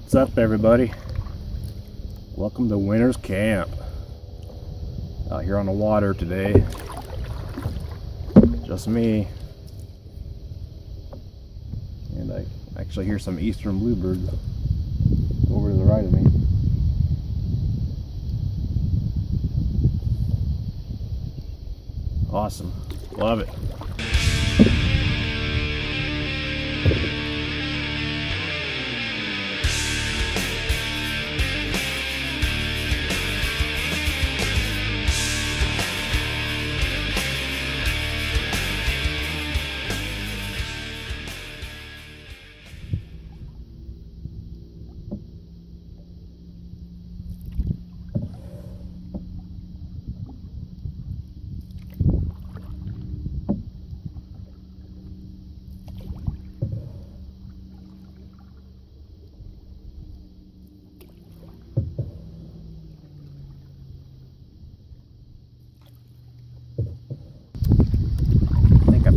What's up, everybody? Welcome to winter's camp. Out here on the water today. Just me. And I actually hear some eastern bluebirds over to the right of me. Awesome. Love it.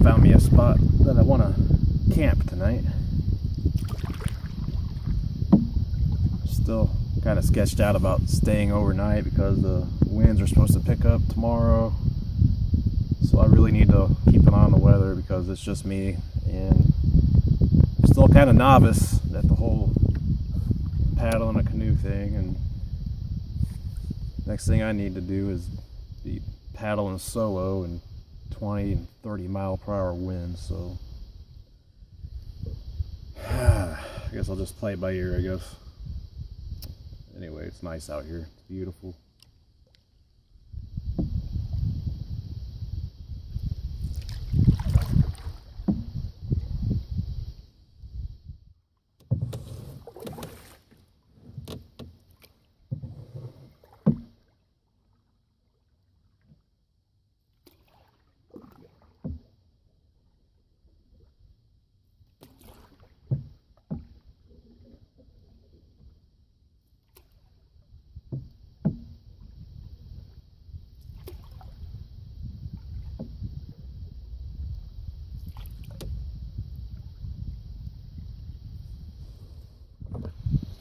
Found me a spot that I want to camp tonight. Still kind of sketched out about staying overnight because the winds are supposed to pick up tomorrow. So I really need to keep an eye on the weather because it's just me, and I'm still kind of novice at the whole paddling a canoe thing. And next thing I need to do is be paddling solo and 20 and 30 mile per hour winds, so I guess I'll just play it by ear, I guess. Anyway, it's nice out here. It's beautiful.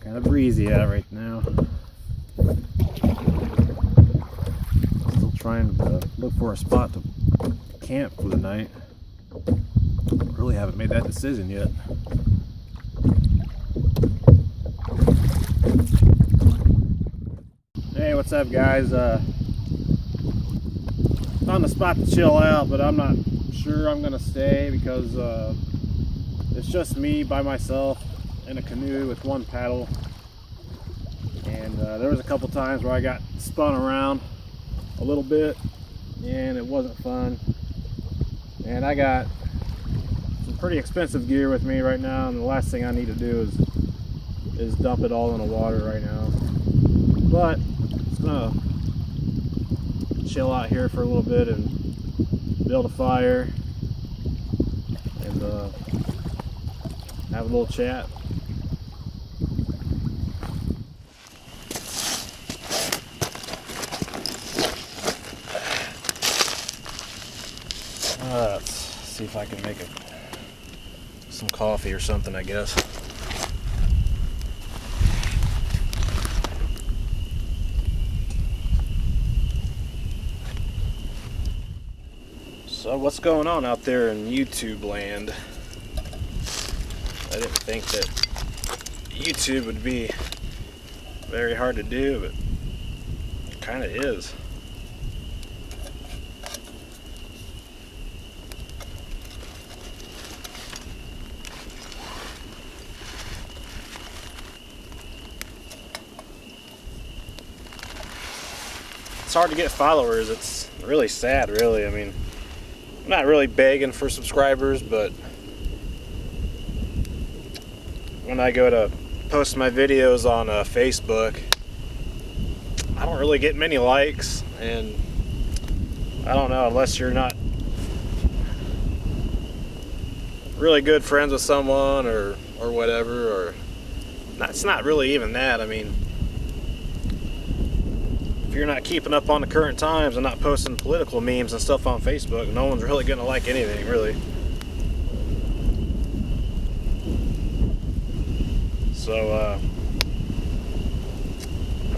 Kind of breezy out right now. Still trying to look for a spot to camp for the night. Really haven't made that decision yet. Hey, what's up, guys? Found a spot to chill out, but I'm not sure I'm gonna stay because it's just me by myself in a canoe with one paddle, and there was a couple times where I got spun around a little bit and it wasn't fun. And I got some pretty expensive gear with me right now, and the last thing I need to do is dump it all in the water right now. But it's gonna chill out here for a little bit and build a fire and have a little chat. Let's see if I can make some coffee or something, I guess. So what's going on out there in YouTube land? I didn't think that YouTube would be very hard to do, but it kind of is. It's hard to get followers. It's really sad, really. I mean, I'm not really begging for subscribers, but when I go to post my videos on Facebook, I don't really get many likes, and I don't know, unless you're not really good friends with someone or whatever, or it's not really even that. I mean, if you're not keeping up on the current times and not posting political memes and stuff on Facebook, no one's really gonna like anything, really. So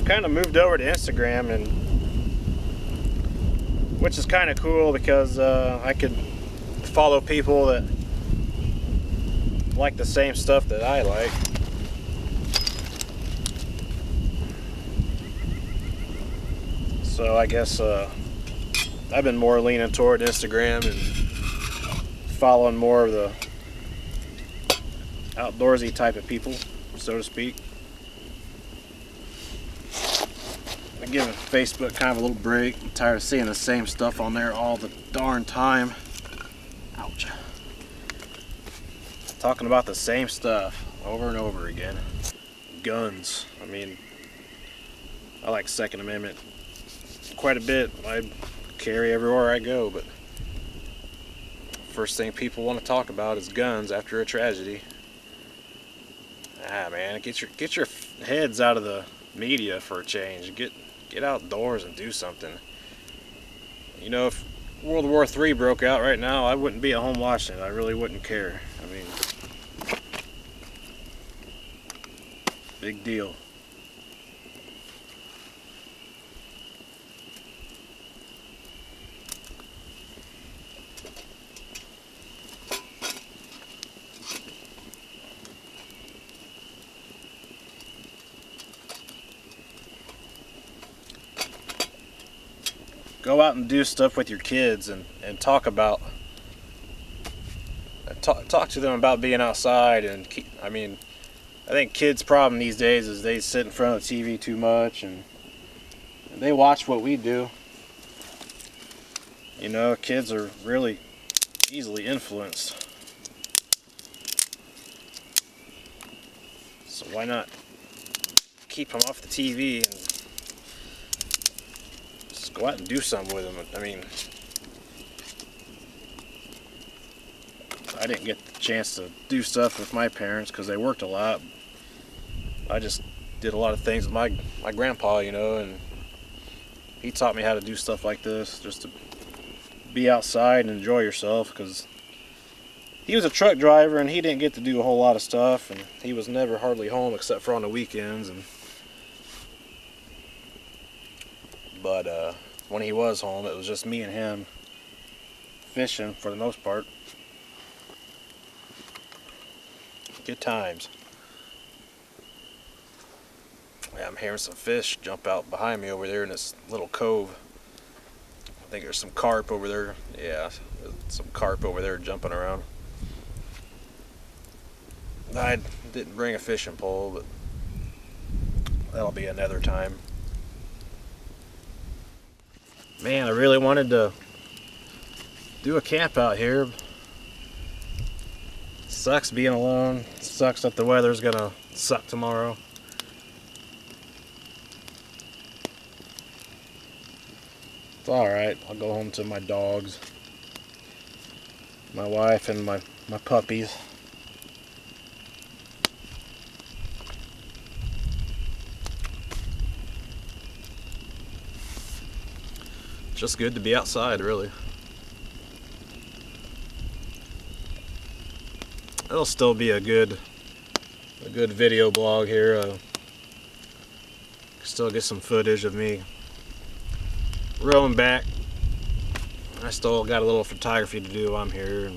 I've kind of moved over to Instagram, and which is kind of cool because I could follow people that like the same stuff that I like. So I guess I've been more leaning toward Instagram and following more of the outdoorsy type of people, so to speak. I'm giving Facebook kind of a little break. I'm tired of seeing the same stuff on there all the darn time. Ouch. Talking about the same stuff over and over again. Guns. I mean, I like Second Amendment quite a bit. I carry everywhere I go, but first thing people want to talk about is guns after a tragedy. Ah, man, get your heads out of the media for a change. Get outdoors and do something. You know, if World War III broke out right now, I wouldn't be at home watching it. I really wouldn't care. I mean, big deal. Go out and do stuff with your kids and talk about talk to them about being outside. And I mean, I think kids' problem these days is they sit in front of the TV too much and they watch what we do. You know, kids are really easily influenced. So why not keep them off the TV and go out and do something with them. I mean, I didn't get the chance to do stuff with my parents because they worked a lot. I just did a lot of things with my grandpa, you know, and he taught me how to do stuff like this, just to be outside and enjoy yourself, because he was a truck driver and he didn't get to do a whole lot of stuff, and he was never hardly home except for on the weekends. But when he was home, it was just me and him fishing for the most part. Good times. Yeah, I'm hearing some fish jump out behind me over there in this little cove. I think there's some carp over there. Yeah, some carp over there jumping around. I didn't bring a fishing pole, but that'll be another time. Man, I really wanted to do a camp out here. Sucks being alone. Sucks that the weather's gonna suck tomorrow. It's alright. I'll go home to my dogs, my wife, and my puppies. Just good to be outside, really. It'll still be a good video blog here. Still get some footage of me rowing back. I still got a little photography to do while I'm here.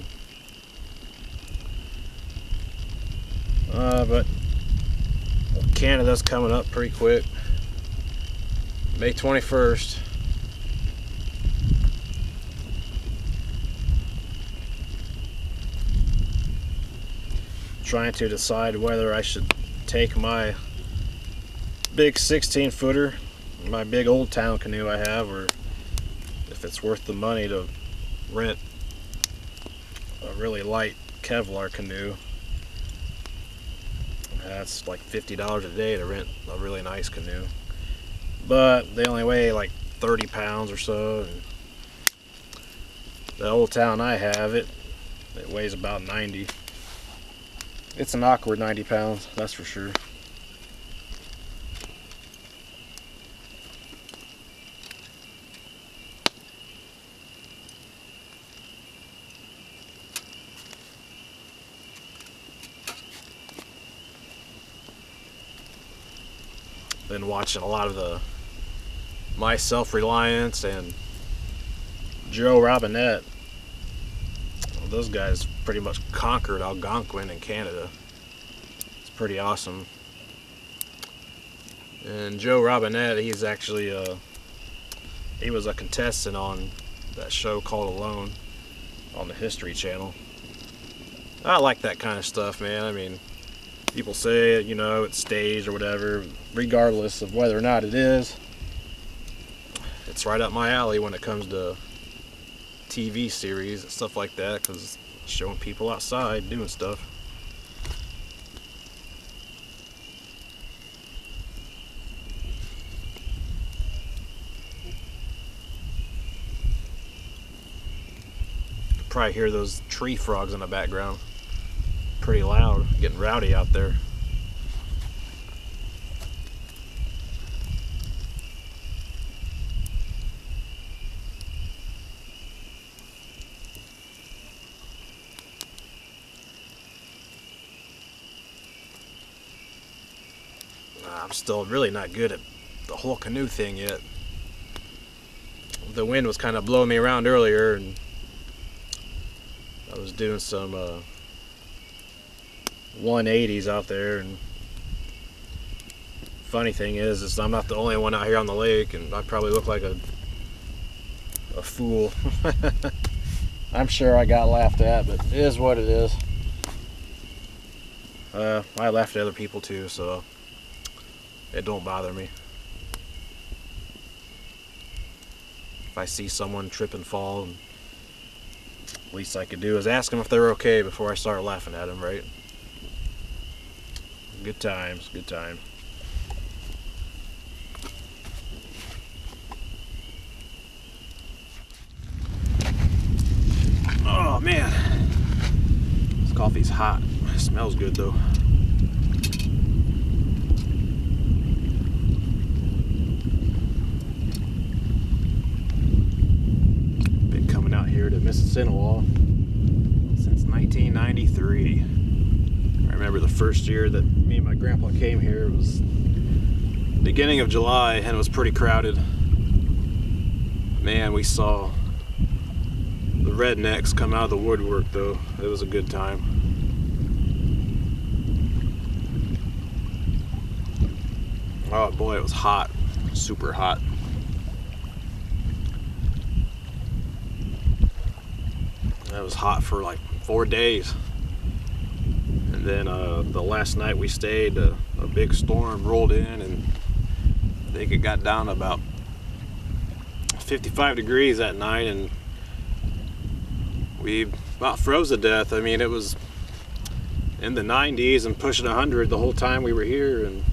But Canada's coming up pretty quick. May 21st. Trying to decide whether I should take my big 16-footer, my big old town canoe I have, or if it's worth the money to rent a really light Kevlar canoe. That's like $50 a day to rent a really nice canoe, but they only weigh like 30 pounds or so, and the old town I have, it weighs about 90. It's an awkward 90 pounds, that's for sure. been watching a lot of the My Self-Reliance and Joe Robinette. Well, those guys pretty much conquered Algonquin in Canada. It's pretty awesome. And Joe Robinette, he's actually he was a contestant on that show called Alone on the History Channel. I like that kind of stuff, man. I mean, people say, you know, it's staged or whatever. Regardless of whether or not it is, it's right up my alley when it comes to TV series and stuff like that, because it's showing people outside doing stuff. You can probably hear those tree frogs in the background. Pretty loud, getting rowdy out there. I'm still really not good at the whole canoe thing yet. The wind was kind of blowing me around earlier, and I was doing some 180s out there, and funny thing is I'm not the only one out here on the lake, and I probably look like a fool. I'm sure I got laughed at, but it is what it is. I laughed at other people too, so it don't bother me. If I see someone trip and fall, and least I could do is ask them if they're okay before I start laughing at them, right? Good times, good time. Oh man, this coffee's hot. It smells good though. Been coming out here to Mississinawa since 1993. I remember the first year that me and my grandpa came here. It was beginning of July and it was pretty crowded. Man, we saw the rednecks come out of the woodwork though. It was a good time. Oh boy, it was hot. Super hot. It was hot for like 4 days. And then the last night we stayed, a big storm rolled in, and I think it got down to about 55 degrees that night, and we about froze to death. I mean, it was in the 90s and pushing 100 the whole time we were here, and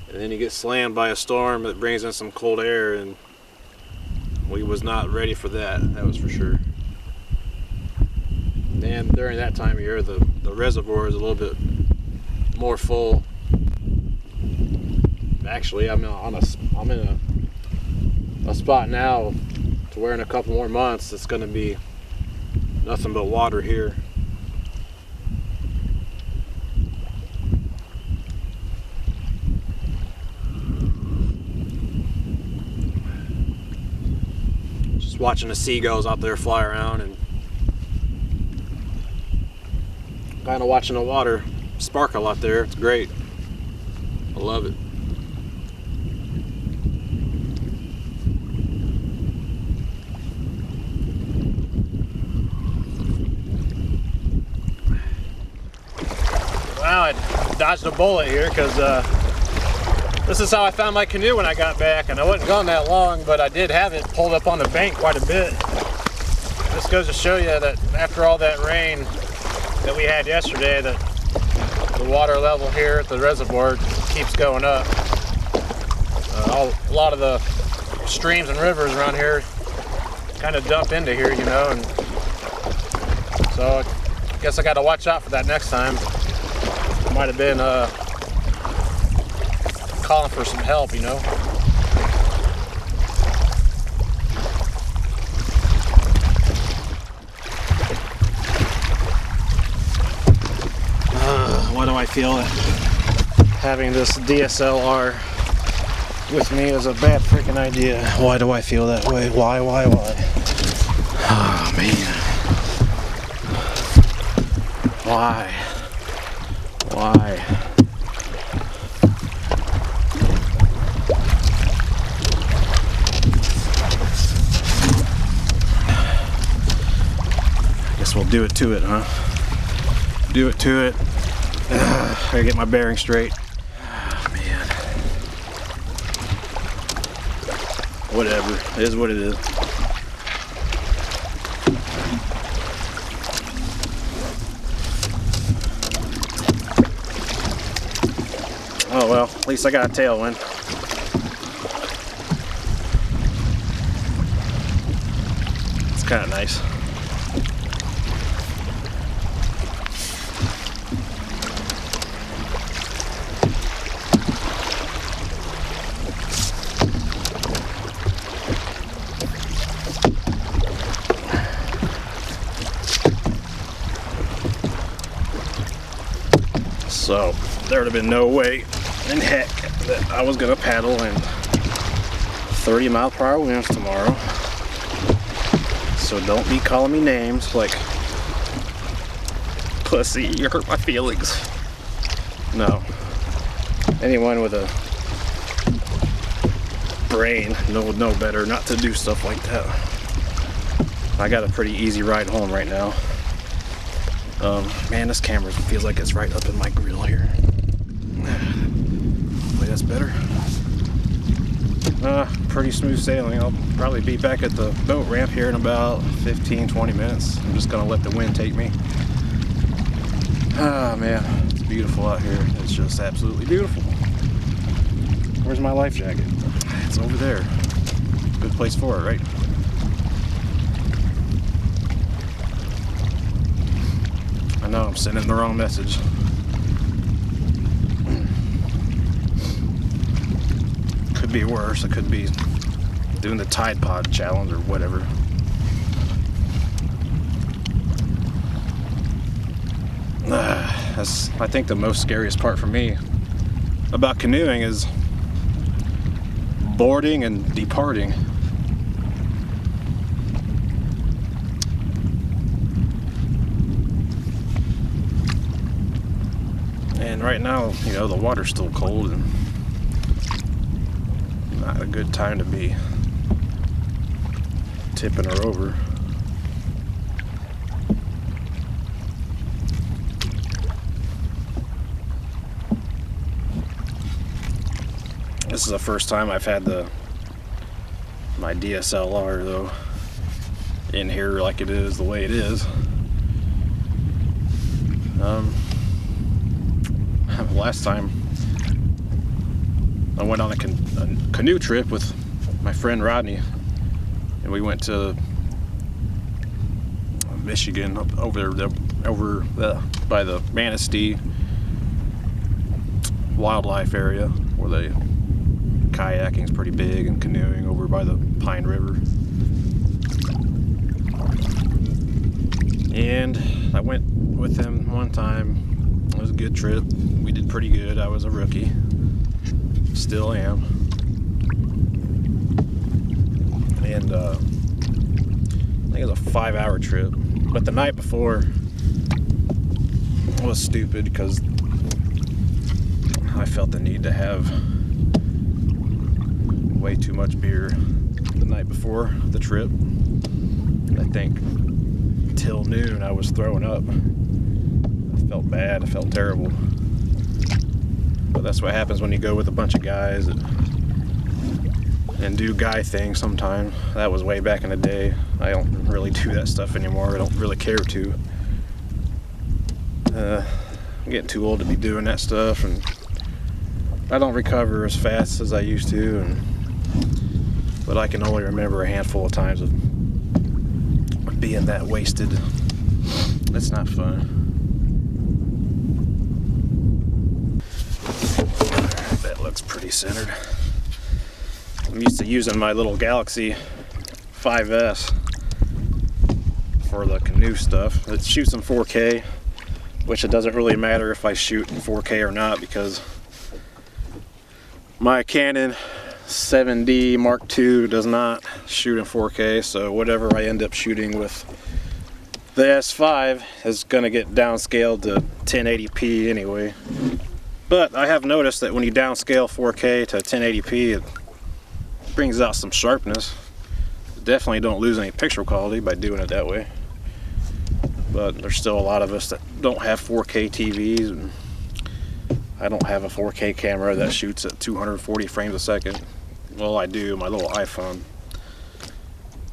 then you get slammed by a storm that brings in some cold air, and we was not ready for that. That was for sure. And during that time of year, the reservoir is a little bit more full. Actually, I'm in a spot now to where in a couple more months it's going to be nothing but water here. Just watching the seagulls out there fly around and kind of watching the water sparkle out there. It's great. I love it. Wow, I dodged a bullet here because this is how I found my canoe when I got back, and I wasn't gone that long, but I did have it pulled up on the bank quite a bit. This goes to show you that after all that rain that we had yesterday, that the water level here at the reservoir keeps going up. A lot of the streams and rivers around here kind of dump into here, you know, and so I guess I got to watch out for that next time. Might have been calling for some help, you know. Why do I feel having this DSLR with me is a bad freaking idea. Why do I feel that way? Why? Oh man. Why? I guess we'll do it to it, huh? Do it to it. I gotta get my bearing straight. Oh, man. Whatever. It is what it is. Oh well, at least I got a tailwind. It's kind of nice. So there would have been no way in heck that I was gonna paddle in 30-mile-per-hour winds tomorrow. So don't be calling me names like pussy, you hurt my feelings. No. Anyone with a brain would know better not to do stuff like that. I got a pretty easy ride home right now. Man, this camera feels like it's right up in my grill here. Wait, that's better. Pretty smooth sailing. I'll probably be back at the boat ramp here in about 15-20 minutes. I'm just gonna let the wind take me. Ah, man, it's beautiful out here. It's just absolutely beautiful. Where's my life jacket? It's over there. Good place for it, right? I know I'm sending the wrong message. Could be worse. I could be doing the Tide Pod challenge or whatever. That's, I think, the most scariest part for me about canoeing is boarding and departing. And right now, you know, the water's still cold and not a good time to be tipping her over. This is the first time I've had my DSLR though in here like it is the way it is. Last time I went on a canoe trip with my friend Rodney, and we went to Michigan, up over by the Manistee wildlife area where the kayaking is pretty big and canoeing over by the Pine River. And I went with him one time. It was a good trip. We did pretty good. I was a rookie. Still am. And I think it was a 5-hour trip. But the night before was stupid because I felt the need to have way too much beer the night before the trip. I think till noon I was throwing up. I felt bad, I felt terrible. But that's what happens when you go with a bunch of guys and do guy things sometimes. That was way back in the day. I don't really do that stuff anymore. I don't really care to. I'm getting too old to be doing that stuff, and I don't recover as fast as I used to, but I can only remember a handful of times of being that wasted. It's not fun. That looks pretty centered. I'm used to using my little Galaxy 5S for the canoe stuff. It shoots in 4K, which it doesn't really matter if I shoot in 4K or not, because My Canon 7D Mark II does not shoot in 4K, so whatever I end up shooting with the S5 is going to get downscaled to 1080p anyway. But I have noticed that when you downscale 4K to 1080p, it brings out some sharpness. Definitely don't lose any picture quality by doing it that way. But there's still a lot of us that don't have 4K TVs, and I don't have a 4K camera that shoots at 240 frames a second. Well, I do, my little iPhone.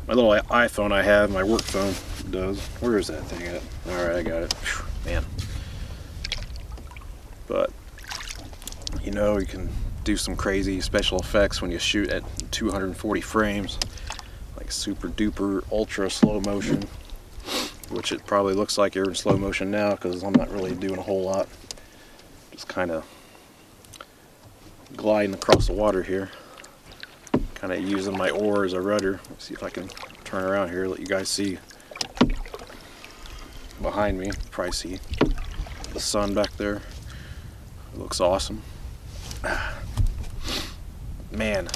My little iPhone I have, my work phone does. Where is that thing at? Alright, I got it. Whew, man. But, you know, you can do some crazy special effects when you shoot at 240 frames. Like super duper ultra slow motion. Which it probably looks like you're in slow motion now because I'm not really doing a whole lot. Just kind of gliding across the water here. Kind of using my oar as a rudder. Let's see if I can turn around here, let you guys see behind me. Probably see the sun back there. It looks awesome. Man,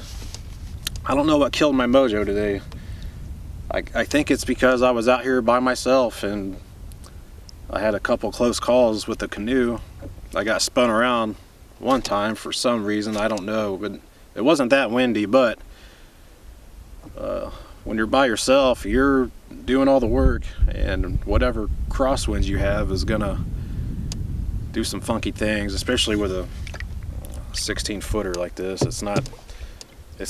I don't know what killed my mojo today. I think it's because I was out here by myself and I had a couple close calls with the canoe. I got spun around one time for some reason, I don't know, but it wasn't that windy. But when you're by yourself, you're doing all the work, and whatever crosswinds you have is gonna do some funky things, especially with a 16-footer like this. It's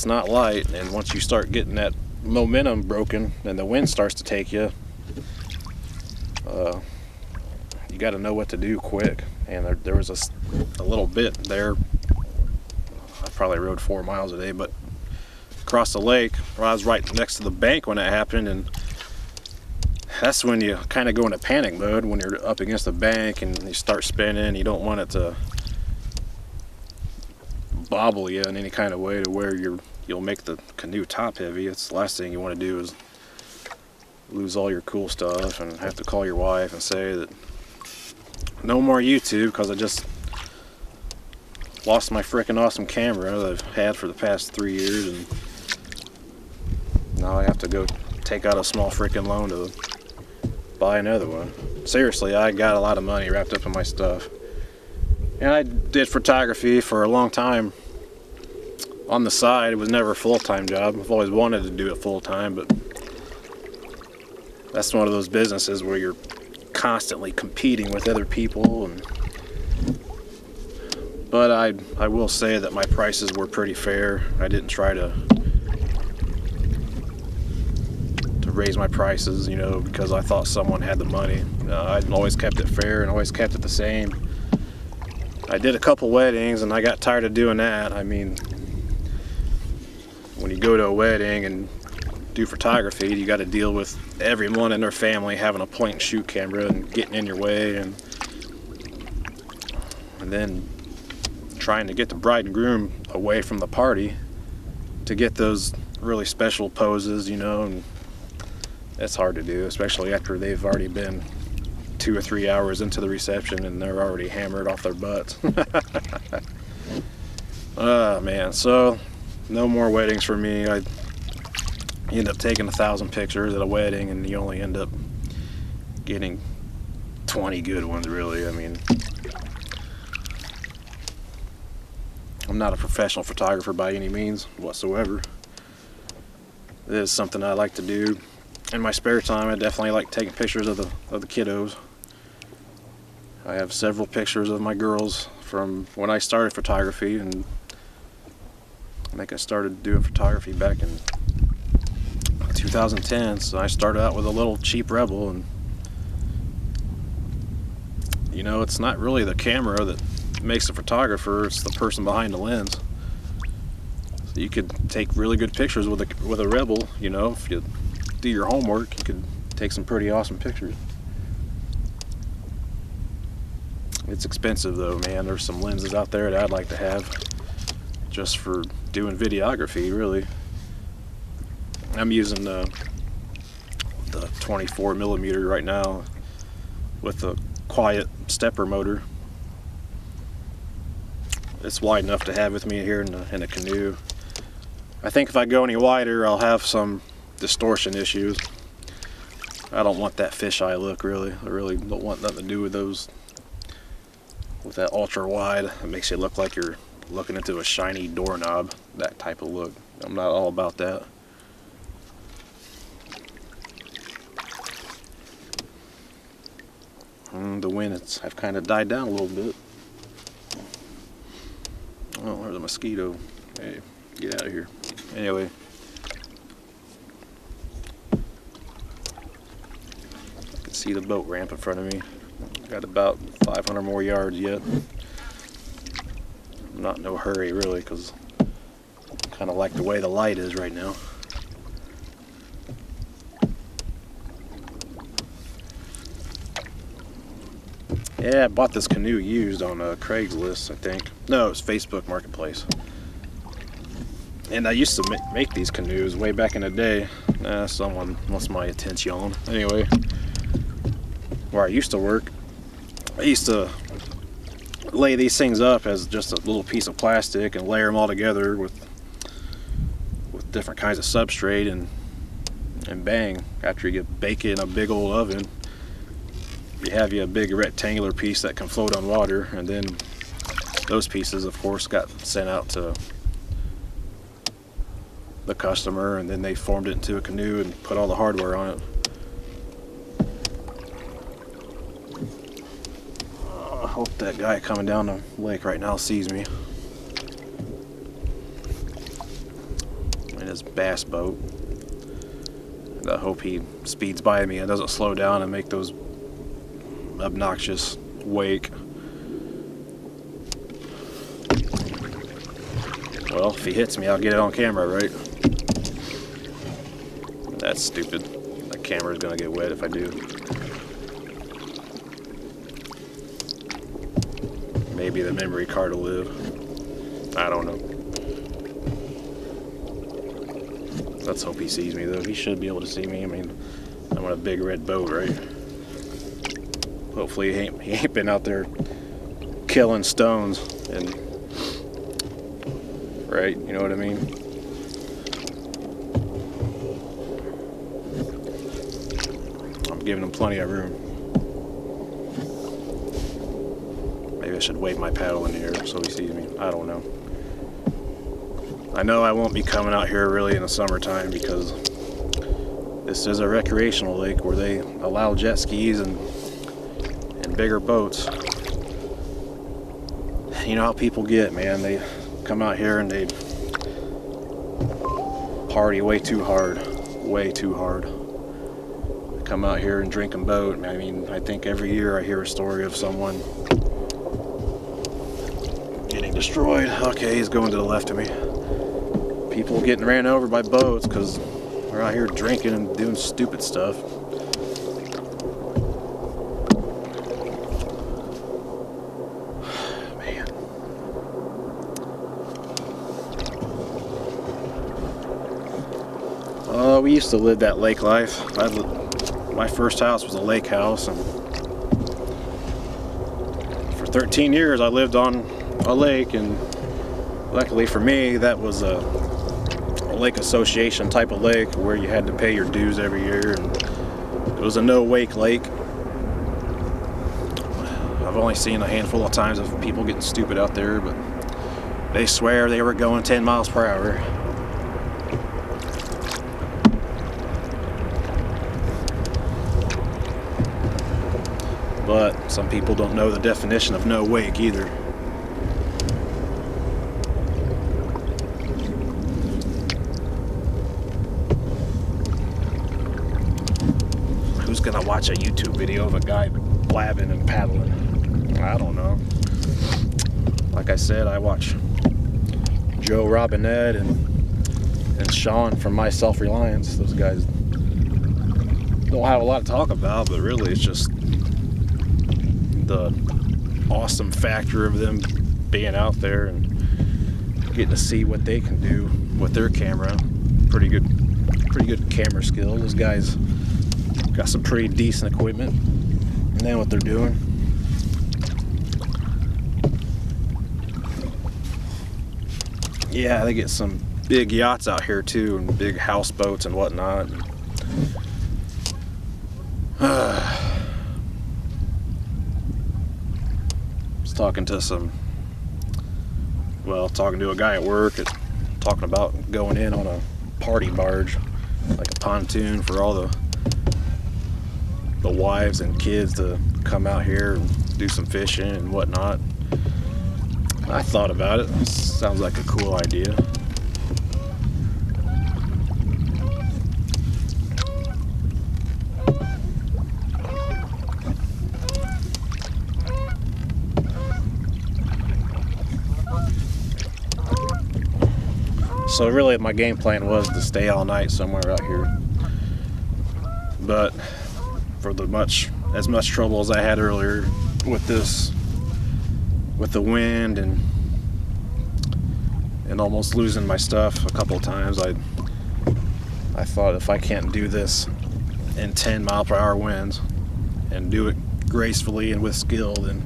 not light, and once you start getting that momentum broken and the wind starts to take you, you got to know what to do quick. And there was a little bit there. I probably rode 4 miles a day, but across the lake, I was right next to the bank when it happened, and that's when you kind of go into panic mode, when you're up against the bank and you start spinning. You don't want it to bobble you in any kind of way to where you'll make the canoe top heavy. It's the last thing you want to do is lose all your cool stuff and have to call your wife and say that no more YouTube because I just lost my freaking awesome camera that I've had for the past 3 years, and now I have to go take out a small freaking loan to buy another one. Seriously, I got a lot of money wrapped up in my stuff. And I did photography for a long time on the side. It was never a full-time job. I've always wanted to do it full-time, but that's one of those businesses where you're constantly competing with other people. But I will say that my prices were pretty fair. I didn't try to raise my prices, you know, because I thought someone had the money. I'd always kept it fair and always kept it the same. I did a couple weddings and I got tired of doing that. I mean, when you go to a wedding and do photography, you got to deal with everyone in their family having a point and shoot camera and getting in your way, and then trying to get the bride and groom away from the party to get those really special poses, you know, and it's hard to do, especially after they've already been 2 or 3 hours into the reception and they're already hammered off their butts. Oh man, so no more weddings for me. I end up taking 1,000 pictures at a wedding and you only end up getting 20 good ones, really. I mean, I'm not a professional photographer by any means whatsoever. It is something I like to do in my spare time. I definitely like taking pictures of the kiddos. I have several pictures of my girls from when I started photography, and I think I started doing photography back in 2010. So I started out with a little cheap Rebel, and you know, it's not really the camera that makes a photographer, it's the person behind the lens. So you could take really good pictures with a Rebel, you know, if you do your homework, you could take some pretty awesome pictures. It's expensive though, man. There's some lenses out there that I'd like to have just for doing videography, really. I'm using the 24mm right now with the quiet stepper motor. it's wide enough to have with me here in a canoe. I think if I go any wider, I'll have some distortion issues. I don't want that fisheye look, really. I really don't want nothing to do with those. With that ultra wide, it makes you look like you're looking into a shiny doorknob. That type of look. I'm not all about that. The wind has kind of died down a little bit. Oh, there's a mosquito. Hey, get out of here. Anyway. I can see the boat ramp in front of me. Got about 500 more yards yet. I'm not in no hurry really, because I kind of like the way the light is right now. Yeah, I bought this canoe used on Craigslist, I think. No, it was Facebook Marketplace. And I used to make these canoes way back in the day. Someone wants my attention. Anyway, where I used to work, I used to lay these things up as just a little piece of plastic and layer them all together with different kinds of substrate, and bang, after you bake it in a big old oven, you have a big rectangular piece that can float on water. And then those pieces, of course, got sent out to the customer, and then they formed it into a canoe and put all the hardware on it. I hope that guy coming down the lake right now sees me in his bass boat. And I hope he speeds by me and doesn't slow down and make those obnoxious wake. Well, if he hits me, I'll get it on camera, right? That's stupid. The camera's gonna get wet if I do. Maybe the memory card will live. I don't know. Let's hope he sees me, though. He should be able to see me. I mean, I'm on a big red boat, right? Hopefully he ain't been out there killing stones, and right, you know what I mean? I'm giving him plenty of room. Maybe I should wave my paddle in the air so he sees me. I don't know. I know I won't be coming out here really in the summertime, because this is a recreational lake where they allow jet skis and bigger boats. You know how people get, man. They come out here and they party way too hard. Way too hard. They come out here and drink and boat. I mean, I think every year I hear a story of someone getting destroyed. Okay, he's going to the left of me. People getting ran over by boats because they're out here drinking and doing stupid stuff. We used to live that lake life. My first house was a lake house, and for 13 years I lived on a lake, and luckily for me that was a lake association type of lake where you had to pay your dues every year, and it was a no-wake lake. I've only seen a handful of times of people getting stupid out there, but they swear they were going 10 miles per hour. But some people don't know the definition of no wake either. Who's gonna watch a YouTube video of a guy blabbing and paddling? I don't know. Like I said, I watch Joe Robinette and Sean from My Self-Reliance. Those guys don't have a lot to talk about, but really it's just the awesome factor of them being out there and getting to see what they can do with their camera. Pretty good camera skill. Those guys got some pretty decent equipment and they know what they're doing. yeah, they get some big yachts out here too, and big houseboats and whatnot. Was talking to a guy at work, talking about going in on a party barge, like a pontoon for all the wives and kids to come out here and do some fishing and whatnot. I thought about it. Sounds like a cool idea. So really my game plan was to stay all night somewhere out here. But for as much trouble as I had earlier with the wind and almost losing my stuff a couple times, I thought, if I can't do this in 10-mile-per-hour winds and do it gracefully and with skill, then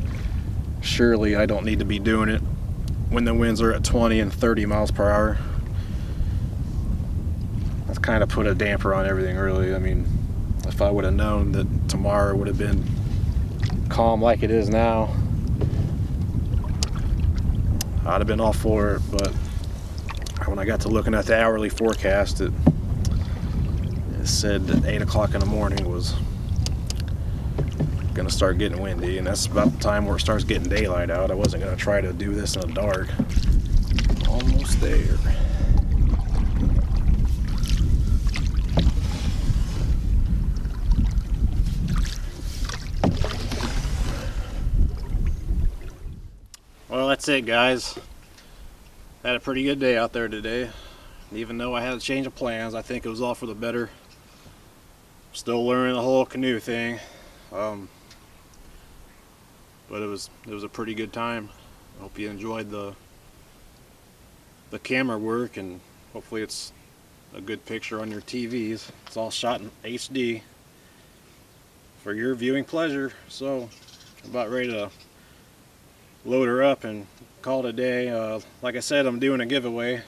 surely I don't need to be doing it when the winds are at 20 and 30 miles per hour. That's kind of put a damper on everything, really. I mean, if I would have known that tomorrow would have been calm like it is now, I'd have been all for it. But when I got to looking at the hourly forecast, it said that 8 o'clock in the morning was gonna start getting windy, and that's about the time where it starts getting daylight out. I wasn't gonna try to do this in the dark. Almost there. Well, that's it, guys. Had a pretty good day out there today. Even though I had a change of plans, I think it was all for the better. Still learning the whole canoe thing, but it was a pretty good time. I hope you enjoyed the camera work, and hopefully it's a good picture on your TVs. It's all shot in HD for your viewing pleasure. So I'm about ready to load her up and call it a day. Like I said, I'm doing a giveaway.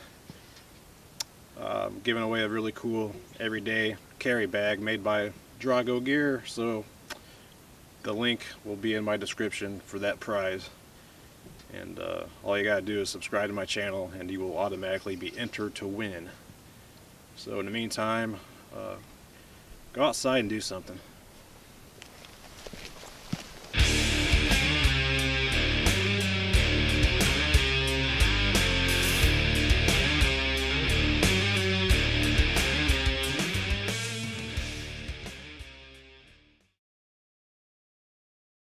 Giving away a really cool everyday carry bag made by Drago Gear, so the link will be in my description for that prize. And all you gotta do is subscribe to my channel and you will automatically be entered to win. So in the meantime, go outside and do something.